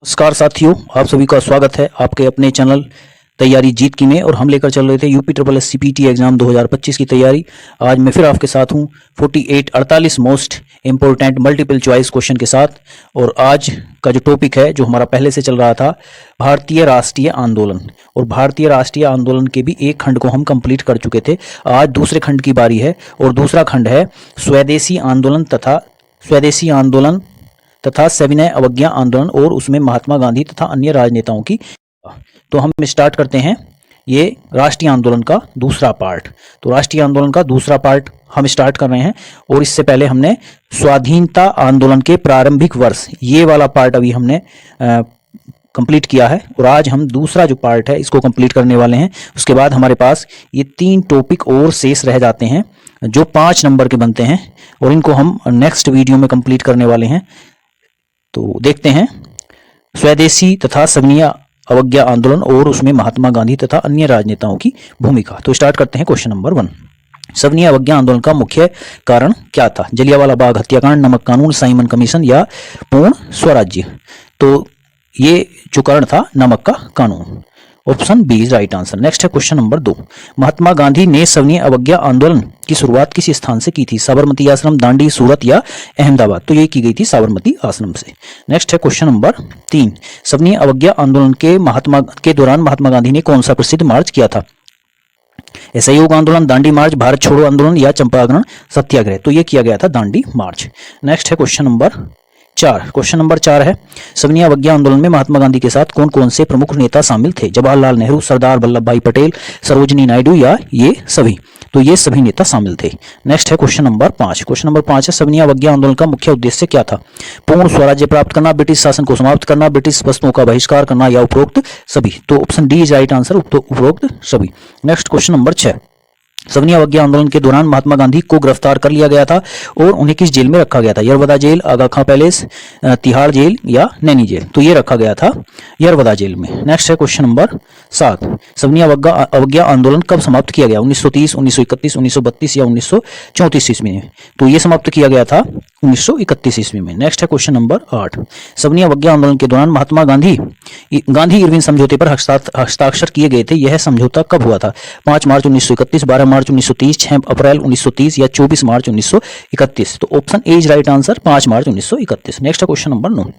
नमस्कार साथियों, आप सभी का स्वागत है आपके अपने चैनल तैयारी जीत की में। और हम लेकर चल रहे थे UP triple S CPT exam 2025 की तैयारी। आज मैं फिर आपके साथ हूं 48 most important multiple choice question के साथ। और आज का जो टॉपिक है, जो हमारा पहले से चल रहा था, भारतीय राष्ट्रीय आंदोलन। और भारतीय राष्ट्रीय आंदोलन के भी एक खंड को हम कंप्लीट कर चुके थे। आज दूसरे खंड की बारी है और दूसरा खंड है स्वदेशी आंदोलन तथा सविनय अवज्ञा आंदोलन और उसमें महात्मा गांधी तथा अन्य राजनेताओं की। तो हम स्टार्ट करते हैं ये राष्ट्रीय आंदोलन का दूसरा पार्ट। तो राष्ट्रीय आंदोलन का दूसरा पार्ट हम स्टार्ट कर रहे हैं। और इससे पहले हमने स्वाधीनता आंदोलन के प्रारंभिक वर्ष, ये वाला पार्ट अभी हमने कंप्लीट किया है। और आज हम दूसरा जो पार्ट है इसको कंप्लीट करने वाले हैं। उसके बाद हमारे पास ये 3 टॉपिक और शेष रह जाते हैं जो 5 नंबर के बनते हैं, और इनको हम नेक्स्ट वीडियो में कंप्लीट करने वाले हैं। तो देखते हैं स्वदेशी तथा सविनय अवज्ञा आंदोलन और उसमें महात्मा गांधी तथा अन्य राजनेताओं की भूमिका। तो स्टार्ट करते हैं क्वेश्चन नंबर 1। सविनय अवज्ञा आंदोलन का मुख्य कारण क्या था? जलियांवाला बाग हत्याकांड, नमक कानून, साइमन कमीशन या पूर्ण स्वराज्य? तो ये जो कारण था नमक का कानून। Option B is right answer. Next है क्वेश्चन नंबर 2। महात्मा गांधी ने सविनय अवज्ञा आंदोलन की शुरुआत किस स्थान से की थी? साबरमती आश्रम, दांडी, सूरत या अहमदाबाद? तो ये की गई थी साबरमती आश्रम से। नेक्स्ट है क्वेश्चन नंबर 3। सविनय अवज्ञा आंदोलन के दौरान महात्मा गांधी ने कौन सा प्रसिद्ध मार्च किया था? असहयोग आंदोलन, दांडी मार्च, भारत छोड़ो आंदोलन या चंपारण सत्याग्रह? तो ये किया गया था दांडी मार्च। नेक्स्ट है क्वेश्चन नंबर 4। क्वेश्चन नंबर 4 है सविनय अवज्ञा आंदोलन में महात्मा गांधी के साथ कौन कौन से प्रमुख नेता शामिल थे? जवाहरलाल नेहरू, सरदार वल्लभ भाई पटेल, सरोजिनी नायडू या ये सभी? तो ये सभी नेता शामिल थे। नेक्स्ट है क्वेश्चन नंबर 5। क्वेश्चन नंबर 5 है सविनय अवज्ञा आंदोलन का मुख्य उद्देश्य क्या था? पूर्ण स्वराज्य प्राप्त करना, ब्रिटिश शासन को समाप्त करना, ब्रिटिश वस्तुओं का बहिष्कार करना या उपरोक्त सभी? तो option D is right answer, उपरोक्त सभी। Next question number 6। सविनय अवज्ञा आंदोलन के दौरान महात्मा गांधी को गिरफ्तार कर लिया गया था और उन्हें किस जेल में रखा गया था? यरवदा जेल, आगा खां पैलेस, तिहाड़ जेल या नैनी जेल? तो ये रखा गया था यरवदा जेल में। नेक्स्ट है क्वेश्चन नंबर 7। सविनय अवज्ञा आंदोलन कब समाप्त किया गया? 1930, 1931, 1932 या 1934 ईस्वी में? तो ये समाप्त किया गया था 1931 ईस्वी में। नेक्स्ट है क्वेश्चन नंबर 8। सविनय अवज्ञा आंदोलन के दौरान महात्मा गांधी इरविन समझौते पर हस्ताक्षर किए गए थे। यह समझौता कब हुआ था? 5 मार्च 1931, 12 मार्च 1930, 6 अप्रैल 1930 या 24 मार्च 1931? तो option A is right answer, 5 March 1931। Next है क्वेश्चन नंबर 9।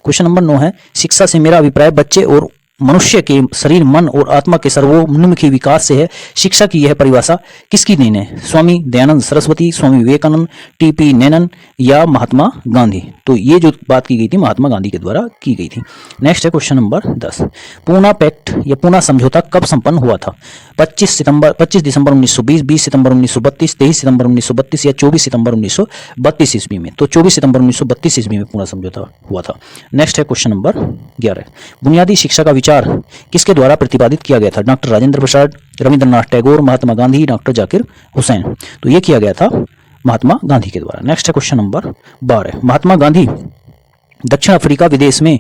क्वेश्चन नंबर 9 है शिक्षा से मेरा अभिप्राय बच्चे और मनुष्य के शरीर, मन और आत्मा के सर्वोन्मुखी विकास से है। शिक्षा की यह परिभाषा किसकी देन है? स्वामी दयानंद सरस्वती, स्वामी विवेकानंद, टीपी नैनन या महात्मा गांधी? तो ये जो बात की गई थी महात्मा गांधी के द्वारा की गई थी। नेक्स्ट है क्वेश्चन नंबर 10। पूना पैक्ट या पूना समझौता कब संपन्न हुआ था? 25 दिसंबर 1920, 20 सितंबर 1932, 23 सितंबर 1932 या 24 सितंबर 1932 ईस्वी में? तो 24 सितंबर 1932 ईस्वी में पूना समझौता हुआ था। नेक्स्ट है क्वेश्चन नंबर 11। बुनियादी शिक्षा का विचार किसके द्वारा प्रतिपादित किया गया था? Doctor Rajendra Prasad, Rabindranath Tagore, Mahatma Gandhi, doctor Zakir Hussain? तो ये किया गया था महात्मा गांधी के द्वारा। नेक्स्ट है क्वेश्चन नंबर 12। महात्मा गांधी दक्षिण अफ्रीका विदेश में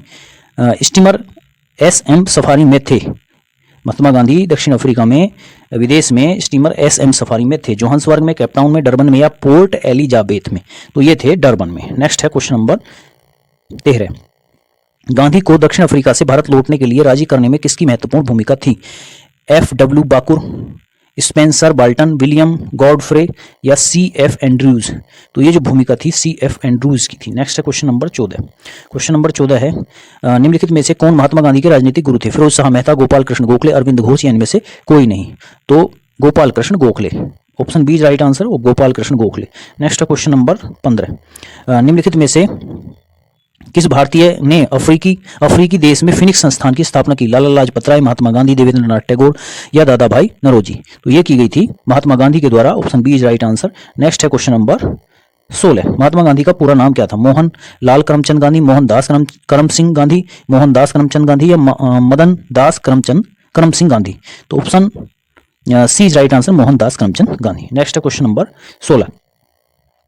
स्टीमर SM सफारी में थे। महात्मा गांधी दक्षिण अफ्रीका में विदेश में स्टीमर SM सफारी में थे। जोहान्सबर्ग में, केपटाउन में, डरबन में या पोर्ट एलिजाबेथ में? तो ये थे डरबन में। नेक्स्ट है क्वेश्चन नंबर 13। गांधी को दक्षिण अफ्रीका से भारत लौटने के लिए राजी करने में किसकी महत्वपूर्ण भूमिका थी? FW बाकुर, स्पेंसर बाल्टन, विलियम गॉडफ्रे या CF एंड्रूज? तो ये जो भूमिका थी CF एंड्रूज की थी। नेक्स्ट है क्वेश्चन नंबर 14। क्वेश्चन नंबर 14 है निम्नलिखित में से कौन महात्मा गांधी के राजनीतिक गुरु थे? फिरोज शाह मेहता, गोपाल कृष्ण गोखले, अरविंद घोष या इनमें से कोई नहीं? तो Gopal Krishna Gokhale, option B is right answer, Gopal Krishna Gokhale. Next है क्वेश्चन नंबर 15। निम्नलिखित में से किस भारतीय ने अफ्रीकी देश में फिनिक्स संस्थान की स्थापना की? लाला लाजपत राय, महात्मा गांधी, देवेंद्रनाथ टैगोर या दादा भाई नौरोजी? तो ये की गई थी महात्मा गांधी के द्वारा, option B is right answer. Next है क्वेश्चन नंबर 16। महात्मा गांधी का पूरा नाम क्या था? मोहन लाल करमचंद गांधी, मोहनदास करम सिंह गांधी, मोहनदास करमचंद गांधी या मदन दास करम सिंह गांधी? तो option C is right answer, Mohandas Karamchand Gandhi. Next है क्वेश्चन नंबर 16।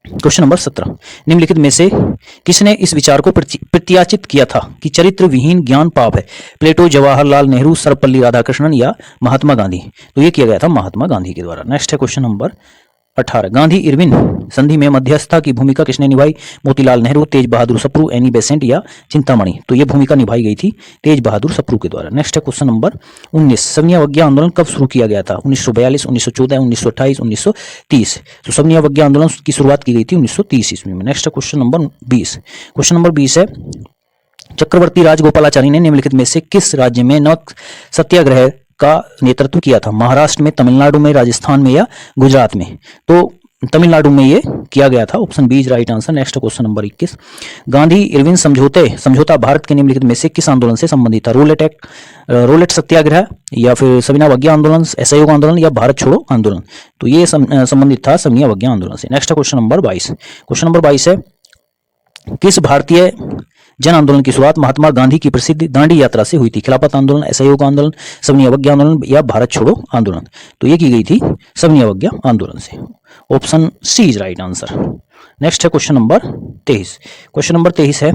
Question number 17। निम्नलिखित में से किसने इस विचार को प्रत्याशित किया था कि चरित्र विहीन ज्ञान पाप है? प्लेटो, जवाहरलाल नेहरू, सर्वपल्ली राधाकृष्णन या महात्मा गांधी? तो ये किया गया था महात्मा गांधी के द्वारा। नेक्स्ट है क्वेश्चन नंबर 18 गांधी इरविन संधि में मध्यस्थता की भूमिका किसने निभाई? मोतीलाल नेहरू, तेज बहादुर सप्रू, एनी बेसेंट या चिंतामणि? तो ये भूमिका निभाई गई थी तेज बहादुर सप्रू के द्वारा। नेक्स्ट है क्वेश्चन नंबर 19 सविनय अवज्ञा आंदोलन कब शुरू किया गया था? 1942, 1914, 1928, 1930? तो सविनय अवज्ञा आंदोलन की शुरुआत की गई थी 1930 ईस्वी में। Next question number 20। Question number 20 है चक्रवर्ती राजगोपालाचारी ने निम्नलिखित में से किस राज्य में नमक सत्याग्रह का नेतृत्व किया था? महाराष्ट्र में, तमिलनाडु में, राजस्थान में या गुजरात में? तो तमिलनाडु में ये किया गया था। Option B is right answer. Next question number 21 Gandhi Irwin समझौता भारत के निम्नलिखित में से किस आंदोलन से संबंधित था? रोलेट सत्याग्रह या फिर सविनय अवज्ञा आंदोलन, असहयोग आंदोलन या भारत छोड़ो आंदोलन? तो ये संबंधित था सविनय अवज्ञा आंदोलन से। Next question number 22। Question number 22 है किस भारतीय जन आंदोलन की शुरुआत महात्मा गांधी की प्रसिद्ध दांडी यात्रा से हुई थी? खिलाफत आंदोलन, असहयोग आंदोलन, सविनय अवज्ञा आंदोलन या भारत छोड़ो आंदोलन? तो ये की गई थी सविनय अवज्ञा आंदोलन से। Option C is right answer. Next है क्वेश्चन नंबर 23। क्वेश्चन नंबर 23 है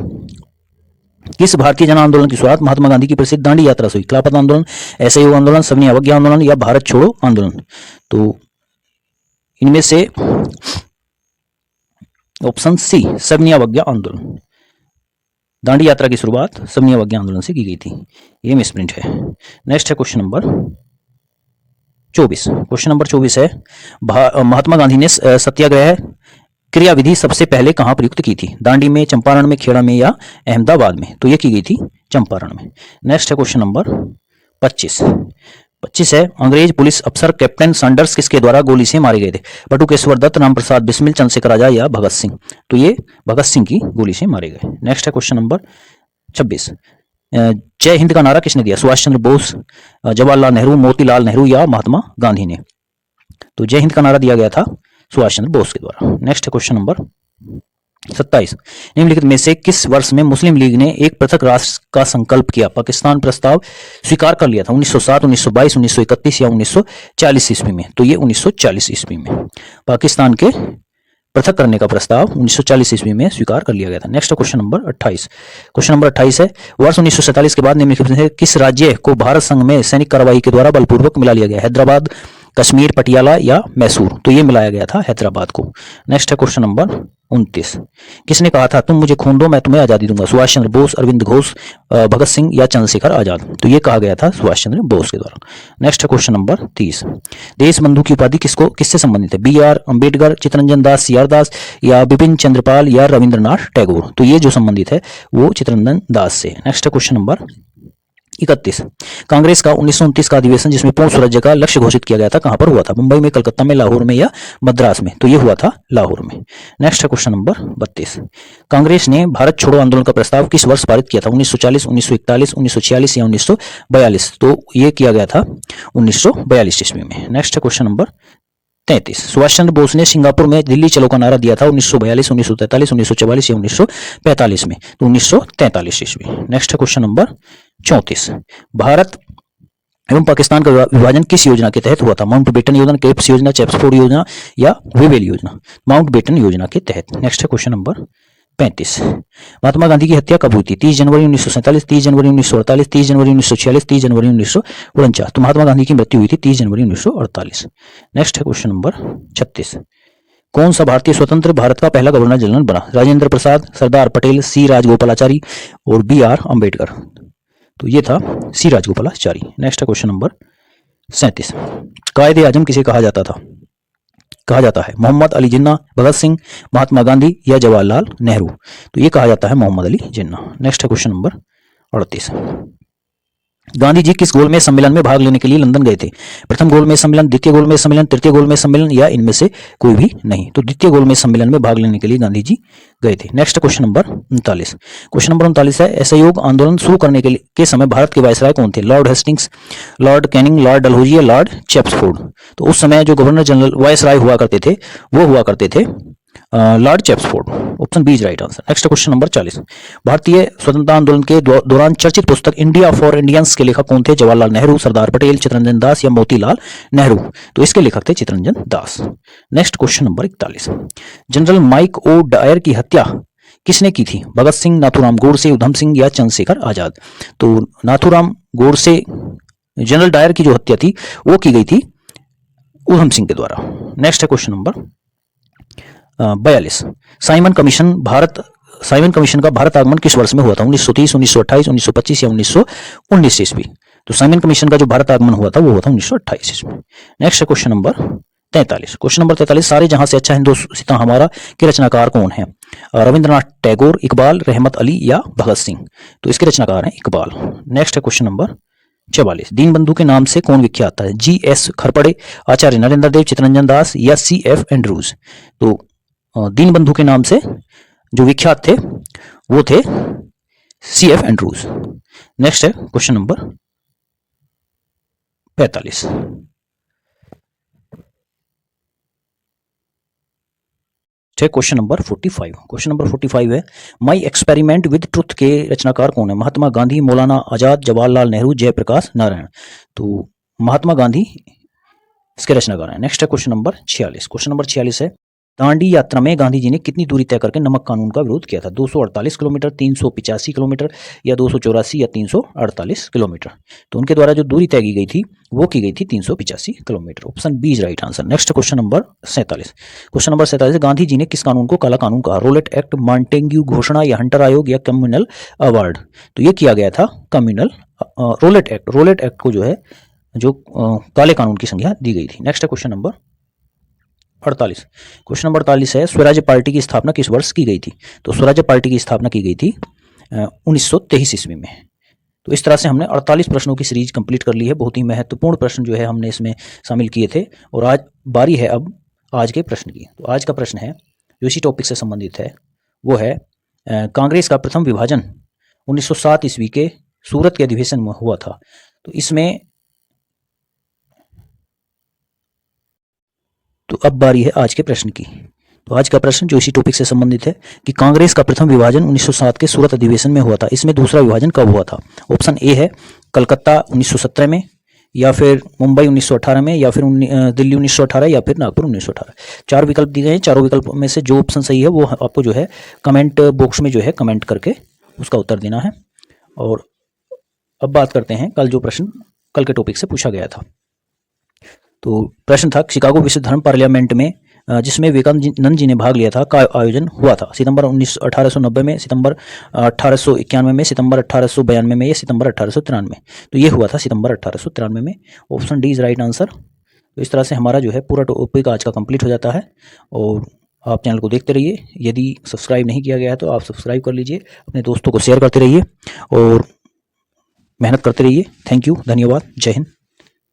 किस भारतीय जन आंदोलन की शुरुआत महात्मा गांधी की प्रसिद्ध दांडी यात्रा से हुई? खिलाफत आंदोलन, असहयोग आंदोलन, सविनय अवज्ञा आंदोलन या भारत छोड़ो आंदोलन? तो इनमें से ऑप्शन सी सविनय अवज्ञा आंदोलन। दांडी यात्रा की शुरुआत सविनय अवज्ञा आंदोलन से की गई थी। ये मिसप्रिंट है। नेक्स्ट है क्वेश्चन नंबर 24। क्वेश्चन नंबर 24 है महात्मा गांधी ने सत्याग्रह क्रियाविधि सबसे पहले कहां प्रयुक्त की थी? दांडी में, चंपारण में, खेड़ा में या अहमदाबाद में? तो ये की गई थी चंपारण में। नेक्स्ट है क्वेश्चन नंबर 25 है अंग्रेज पुलिस अफसर कैप्टन सैंडर्स किसके द्वारा गोली से मारे गए थे? बटुकेश्वर दत्त, रामप्रसाद बिस्मिल, चंद्रशेखर आजाद या भगत सिंह? तो ये भगत सिंह की गोली से मारे गए। नेक्स्ट है क्वेश्चन नंबर 26 जय हिंद का नारा किसने दिया? सुभाष चंद्र बोस, जवाहरलाल नेहरू, मोतीलाल नेहरू या महात्मा गांधी ने? तो जय हिंद का नारा दिया गया था सुभाष चंद्र बोस के द्वारा। नेक्स्ट है क्वेश्चन नंबर 27 निम्नलिखित में से किस वर्ष में मुस्लिम लीग ने एक पृथक राष्ट्र का संकल्प किया? पाकिस्तान प्रस्ताव स्वीकार कर लिया था 1907, 1922, 1931 या 1940 ईस्वी में? तो ये 1940 ईस्वी में पाकिस्तान के पृथक करने का प्रस्ताव 1940 ईस्वी में स्वीकार कर लिया गया था। Next question number 28। Question number 28 है वर्ष 1947 के बाद निम्नलिखित में से किस राज्य को भारत संघ में सैनिक कार्रवाई के द्वारा बलपूर्वक मिला लिया गया? हैदराबाद, कश्मीर, पटियाला या मैसूर? तो ये मिलाया गया था हैदराबाद को। नेक्स्ट है क्वेश्चन नंबर 29 किसने कहा था तुम मुझे खून दो मैं तुम्हें आजादी दूंगा? सुभाष चंद्र बोस, अरविंद घोष, भगत सिंह या चंद्रशेखर आजाद? तो ये कहा गया था सुभाष चंद्र बोस के द्वारा। नेक्स्ट है क्वेश्चन नंबर 30 देश बंधु की उपाधि किससे संबंधित है? B R Ambedkar, Chittaranjan Das, CR Das या बिपिन चंद्रपाल या रविंद्रनाथ टैगोर? तो ये जो संबंधित है वो चित्तरंजन दास से। नेक्स्ट है क्वेश्चन नंबर 31 कांग्रेस का 1929 का अधिवेशन जिसमें पूर्ण स्वराज्य का लक्ष्य घोषित किया गया था कहां पर हुआ था? मुंबई में, कलकत्ता में, लाहौर में या मद्रास में? तो ये हुआ था लाहौर में। नेक्स्ट है क्वेश्चन नंबर 32 कांग्रेस ने भारत छोड़ो आंदोलन का प्रस्ताव किस वर्ष पारित किया था? 1940, 1941, 1946 या 1942? तो ये किया गया था 1942 ईस्वी में। नेक्स्ट है क्वेश्चन नंबर 33 सुभाष चंद्र बोस ने सिंगापुर में दिल्ली चलो का नारा दिया था 1942, 1943, 1944 या 1945 में? तो 1943 ईस्वी। नेक्स्ट है क्वेश्चन नंबर 34 भारत एवं पाकिस्तान का विभाजन किस योजना के तहत हुआ था? माउंटबेटन योजना, केप्स योजना, चेम्सफोर्ड योजना या वेवेल योजना? माउंटबेटन योजना के तहत। नेक्स्ट है क्वेश्चन नंबर 35 महात्मा गांधी की हत्या कब हुई थी? 30 जनवरी 1947, 30 जनवरी 1948, 30 जनवरी 1946, 30 जनवरी 1949? तो महात्मा गांधी की मृत्यु हुई थी 30 जनवरी 1948। नेक्स्ट है क्वेश्चन नंबर 36 कौन सा भारतीय स्वतंत्र भारत का पहला गवर्नर जनरल बना? राजेंद्र प्रसाद, सरदार पटेल, सी राजगोपालाचारी और बी आर अम्बेडकर? तो ये था सी राजगोपालाचारी। नेक्स्ट है क्वेश्चन नंबर 37 कायदे आजम किसे कहा जाता है? मोहम्मद अली जिन्ना, भगत सिंह, महात्मा गांधी या जवाहरलाल नेहरू? तो ये कहा जाता है मोहम्मद अली जिन्ना। नेक्स्ट है क्वेश्चन नंबर 38 गांधी जी किस गोलमेज सम्मेलन में भाग लेने के लिए लंदन गए थे? प्रथम गोलमेज सम्मेलन, द्वितीय गोलमेज सम्मेलन, तृतीय गोलमेज सम्मेलन या इनमें से कोई भी नहीं? तो द्वितीय गोलमेज सम्मेलन में भाग लेने के लिए गांधी जी गए थे। Next question number 39 question number 39 है असहयोग आंदोलन शुरू करने के समय भारत के वायसराय कौन थे? Lord Hastings, Lord Canning, Lord Dalhousie या लॉर्ड चेम्सफोर्ड? तो उस समय जो गवर्नर जनरल वायसराय हुआ करते थे lord Chelmsford. Option B is right answer. Next question number 40 भारतीय स्वतंत्रता आंदोलन के दौरान चर्चित पुस्तक इंडिया फॉर इंडियंस के लेखक कौन थे? जवाहरलाल नेहरू, सरदार पटेल, चित्तरंजन दास या मोतीलाल नेहरू? तो इसके लेखक थे Chittaranjan Das. Next question number 41 General Mike O'Dwyer की हत्या किसने की थी? भगत सिंह, नाथूराम गोडसे, उधम सिंह या चंद्रशेखर आजाद? तो नाथूराम गोडसे जनरल डायर की जो हत्या थी वो की गई थी ऊधम सिंह के द्वारा। नेक्स्ट है क्वेश्चन नंबर 42। साइमन कमीशन का भारत आगमन किस वर्ष में हुआ था? 1930, 1928, 1925 या 1919 ईस्वी? तो साइमन कमीशन का जो भारत आगमन हुआ था वो हुआ था 1928 ईस्वी। नेक्स्ट है क्वेश्चन नंबर 43। क्वेश्चन नंबर 43, सारे जहां से अच्छा हिंदुस्तान हमारा के रचनाकार कौन है? रविंद्रनाथ टैगोर, इकबाल, रहमत अली या भगत सिंह? तो इसके रचनाकार हैं इकबाल। नेक्स्ट है क्वेश्चन नंबर 44। दीनबंधु के नाम से कौन विख्यात है? जी.एस. खरपड़े, आचार्य नरेंद्र देव, चित्तरंजन दास या C.F. एंड्रूज? तो दीनबंधु के नाम से जो विख्यात थे वो थे C.F. एंड्रूज। नेक्स्ट है question number 45। Question number 45। Question number 45 है, माई एक्सपेरिमेंट विद ट्रुथ के रचनाकार कौन है? महात्मा गांधी, मौलाना आजाद, जवाहरलाल नेहरू, जयप्रकाश नारायण? तो महात्मा गांधी इसके रचनाकार हैं। नेक्स्ट है क्वेश्चन नंबर 46। क्वेश्चन नंबर 46 है, दांडी यात्रा में गांधी जी ने कितनी दूरी तय करके नमक कानून का विरोध किया था? 248 किलोमीटर, 385 किलोमीटर या 284 या 348 किलोमीटर? तो उनके द्वारा जो दूरी तय की गई थी वो की गई थी 385 kilometre. Option B is right answer. Next question number 47। Question number 47, Gandhi ji ने किस कानून को काला कानून कहा? रोलेट एक्ट, मॉन्टेग्यू घोषणा या हंटर आयोग या कम्युनल अवार्ड? तो ये किया गया था communal Rowlatt act. Rowlatt act को जो है जो काले कानून की संज्ञा दी गई थी। नेक्स्ट है क्वेश्चन नंबर 48। क्वेश्चन नंबर 48 है, स्वराज्य पार्टी की स्थापना किस वर्ष की गई थी? तो स्वराज्य पार्टी की स्थापना की गई थी 1923 ईस्वी में। तो इस तरह से हमने 48 प्रश्नों की सीरीज कंप्लीट कर ली है। बहुत ही महत्वपूर्ण प्रश्न जो है हमने इसमें शामिल किए थे और आज बारी है अब आज के प्रश्न की। तो आज का प्रश्न है जो इसी टॉपिक से संबंधित है वो है कांग्रेस का प्रथम विभाजन 1907 ईस्वी के सूरत के अधिवेशन में हुआ था। तो इसमें तो अब बारी है आज के प्रश्न की। तो आज का प्रश्न जो इसी टॉपिक से संबंधित है कि कांग्रेस का प्रथम विभाजन 1907 के सूरत अधिवेशन में हुआ था, इसमें दूसरा विभाजन कब हुआ था? ऑप्शन ए है कलकत्ता 1917 में, या फिर मुंबई 1918 में, या फिर दिल्ली 1918 या फिर नागपुर 1918। 4 विकल्प दिए गए हैं। चारों विकल्प में से जो ऑप्शन सही है वो आपको जो है कमेंट बॉक्स में जो है कमेंट करके उसका उत्तर देना है। और अब बात करते हैं कल जो प्रश्न कल के टॉपिक से पूछा गया था। तो प्रश्न था शिकागो विश्व धर्म पार्लियामेंट में जिसमें विवेकानंद जी ने भाग लिया था का आयोजन हुआ था? सितंबर 1890 में, सितंबर 1891 में, सितंबर 1892 में या सितंबर 1893? तो ये हुआ था सितंबर 1893 में। Option D is right answer. तो इस तरह से हमारा जो है पूरा टॉपिक आज का कंप्लीट हो जाता है। और आप चैनल को देखते रहिए। यदि सब्सक्राइब नहीं किया गया है तो आप सब्सक्राइब कर लीजिए, अपने दोस्तों को शेयर करते रहिए और मेहनत करते रहिए। थैंक यू, धन्यवाद, जय हिंद।